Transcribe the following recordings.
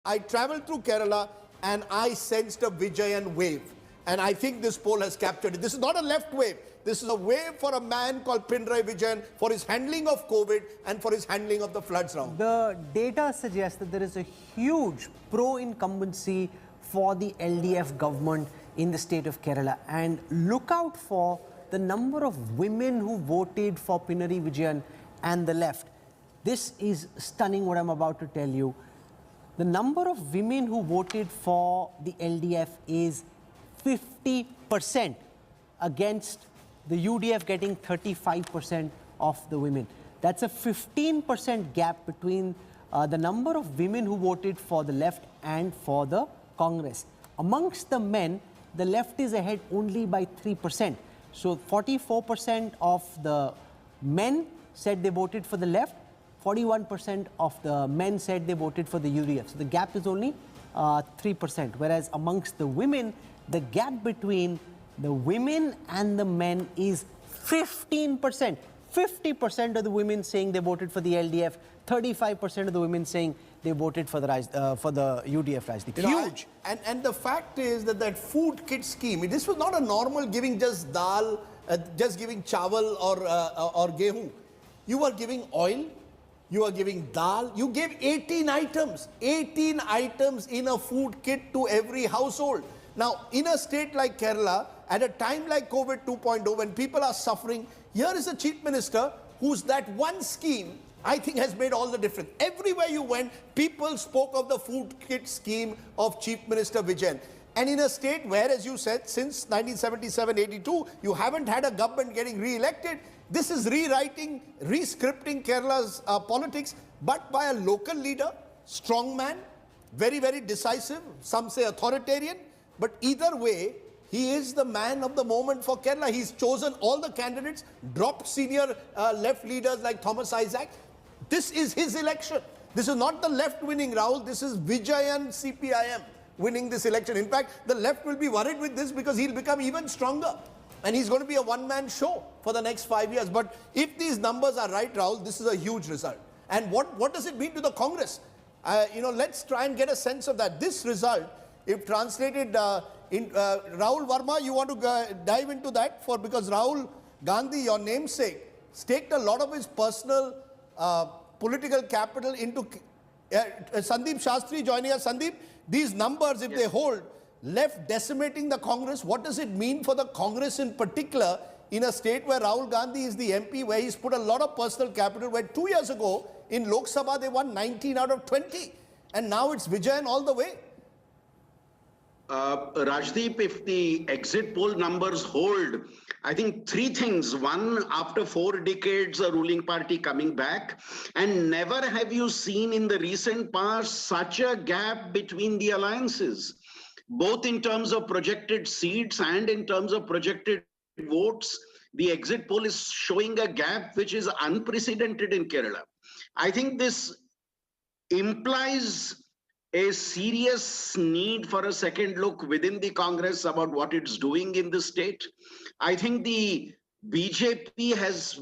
I traveled through Kerala and I sensed a Vijayan wave. And I think this poll has captured it. This is not a left wave. This is a wave for a man called Pinarayi Vijayan for his handling of COVID and for his handling of the floods now. The data suggests that there is a huge pro-incumbency for the LDF government in the state of Kerala. And look out for the number of women who voted for Pinarayi Vijayan and the left. This is stunning what I'm about to tell you. The number of women who voted for the LDF is 50% against the UDF getting 35% of the women. That's a 15% gap between the number of women who voted for the left and for the Congress. Amongst the men, the left is ahead only by 3%. So 44% of the men said they voted for the left, 41% of the men said they voted for the UDF. So the gap is only 3%. Whereas amongst the women, the gap between the women and the men is 15%. 50% of the women saying they voted for the LDF, 35% of the women saying they voted for the UDF. Huge. And the fact is that that food kit scheme, this was not a normal giving just dal, just giving chawal or gehu. You were giving oil, you are giving dal, you gave 18 items in a food kit to every household. Now, in a state like Kerala, at a time like COVID 2.0, when people are suffering, here is a chief minister whose that one scheme, I think, has made all the difference. Everywhere you went, people spoke of the food kit scheme of Chief Minister Vijayan. And in a state where, as you said, since 1977-82, you haven't had a government getting re-elected, this is rewriting, re-scripting Kerala's politics, but by a local leader, strong man, very, very decisive, some say authoritarian, but either way, he is the man of the moment for Kerala. He's chosen all the candidates, dropped senior left leaders like Thomas Isaac. This is his election. This is not the left winning, Rahul. This is Vijayan CPIM winning this election. In fact, the left will be worried with this because he'll become even stronger. And he's going to be a one-man show for the next 5 years. But if these numbers are right, Rahul, this is a huge result. And what does it mean to the Congress? Let's try and get a sense of that. This result, if translated Rahul Verma, you want to dive into that because Rahul Gandhi, your namesake, staked a lot of his personal political capital into Sandeep Shastri joining us. Sandeep, these numbers, if they hold, left decimating the Congress, what does it mean for the Congress in particular in a state where Rahul Gandhi is the MP, where he's put a lot of personal capital, where 2 years ago in Lok Sabha they won 19 out of 20 and now it's Vijayan all the way? Rajdeep, if the exit poll numbers hold, I think three things. One, after 4 decades, a ruling party coming back, and never have you seen in the recent past such a gap between the alliances, both in terms of projected seats and in terms of projected votes. The exit poll is showing a gap which is unprecedented in Kerala. I think this implies a serious need for a second look within the Congress about what it's doing in the state. I think the BJP has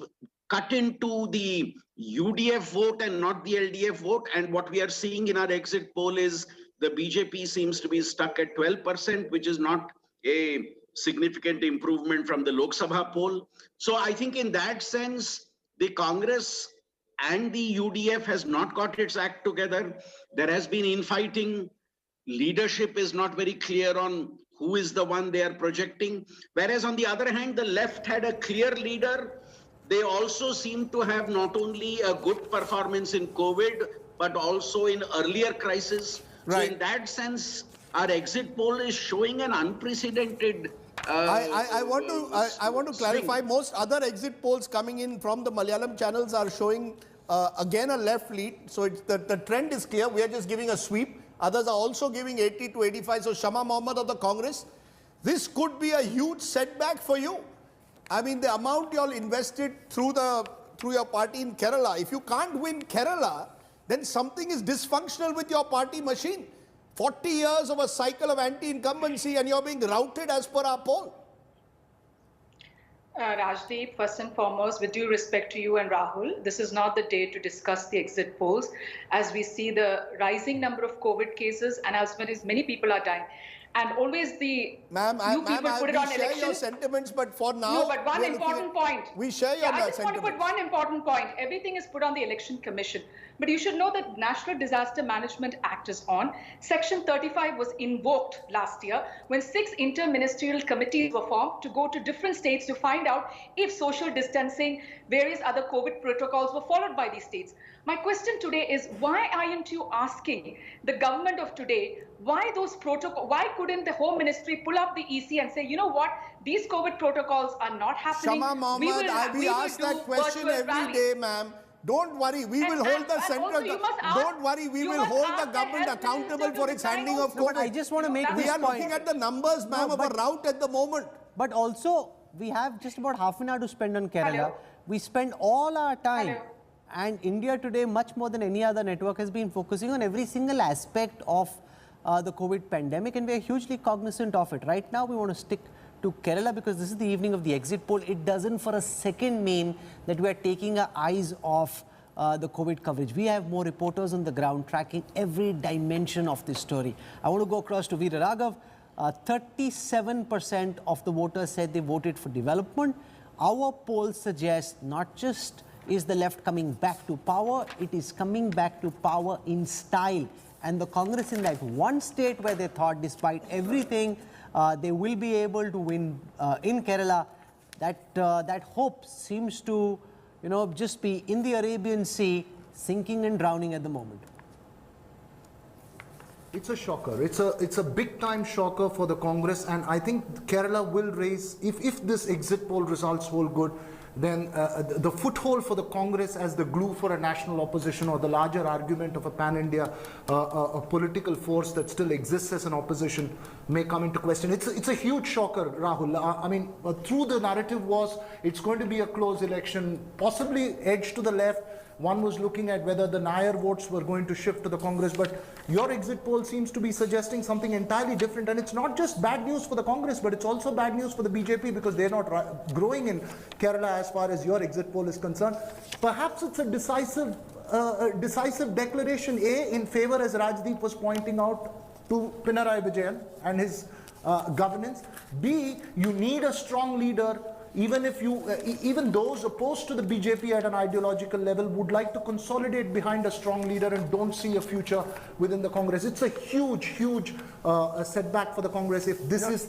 cut into the UDF vote and not the LDF vote. And what we are seeing in our exit poll is the BJP seems to be stuck at 12%, which is not a significant improvement from the Lok Sabha poll. So I think in that sense, the Congress and the UDF has not got its act together. There has been infighting. Leadership is not very clear on who is the one they are projecting. Whereas on the other hand, the left had a clear leader. They also seem to have not only a good performance in COVID, but also in earlier crises. Right. So in that sense, our exit poll is showing an unprecedented I want to clarify, most other exit polls coming in from the Malayalam channels are showing again a left lead. So it's the trend is clear. We are just giving a sweep. Others are also giving 80 to 85. So Shama Mohamed of the Congress, this could be a huge setback for you. I mean, the amount you all invested through your party in Kerala, if you can't win Kerala, then something is dysfunctional with your party machine. 40 years of a cycle of anti-incumbency and you're being routed as per our poll. Rajdeep, first and foremost, with due respect to you and Rahul, this is not the day to discuss the exit polls as we see the rising number of COVID cases and as many people are dying. And always the Ma'am, you people put it on we share election. your sentiments, but for now, No, but one we are looking important point. We share your I just want to sentiments. put one important point. Everything is put on the Election Commission. But you should know that National Disaster Management Act is on. Section 35 was invoked last year when 6 inter-ministerial committees were formed to go to different states to find out if social distancing, various other COVID protocols were followed by these states. My question today is, why aren't you asking the government of today why those protocols, why couldn't the Home Ministry pull up the EC and say, you know what, these COVID protocols are not happening. Shama Mohamed, we ask that question every day, ma'am. Don't worry, we will hold the central. Don't worry, we will hold the government accountable for its handling of COVID. But I just want to make We this are point. looking at the numbers, ma'am, of a rout at the moment. But also, we have just about half an hour to spend on Kerala. Hello. We spend all our time. Hello. And India today, much more than any other network, has been focusing on every single aspect of the COVID pandemic, and we are hugely cognizant of it. Right now, we want to stick to Kerala because this is the evening of the exit poll. It doesn't for a second mean that we are taking our eyes off the COVID coverage. We have more reporters on the ground tracking every dimension of this story. I want to go across to Veeraraghav. 37% of the voters said they voted for development. Our polls suggest not just is the left coming back to power, it is coming back to power in style. And the Congress in that one state where they thought despite everything, they will be able to win in Kerala, that hope seems to, just be in the Arabian Sea, sinking and drowning at the moment. It's a shocker. It's a big time shocker for the Congress, and I think Kerala will raise, if this exit poll results hold good, then the foothold for the Congress as the glue for a national opposition, or the larger argument of a pan-India a political force that still exists as an opposition, may come into question. It's a huge shocker, Rahul. I mean, through the narrative was it's going to be a close election, possibly edge to the left. One was looking at whether the Nair votes were going to shift to the Congress, but your exit poll seems to be suggesting something entirely different. And it's not just bad news for the Congress, but it's also bad news for the BJP because they're not growing in Kerala as far as your exit poll is concerned. Perhaps it's a decisive declaration, A, in favor, as Rajdeep was pointing out, to Pinarayi Vijayan and his governance. B, you need a strong leader. Even those opposed to the BJP at an ideological level would like to consolidate behind a strong leader and don't see a future within the Congress. It's a huge setback for the Congress if this is the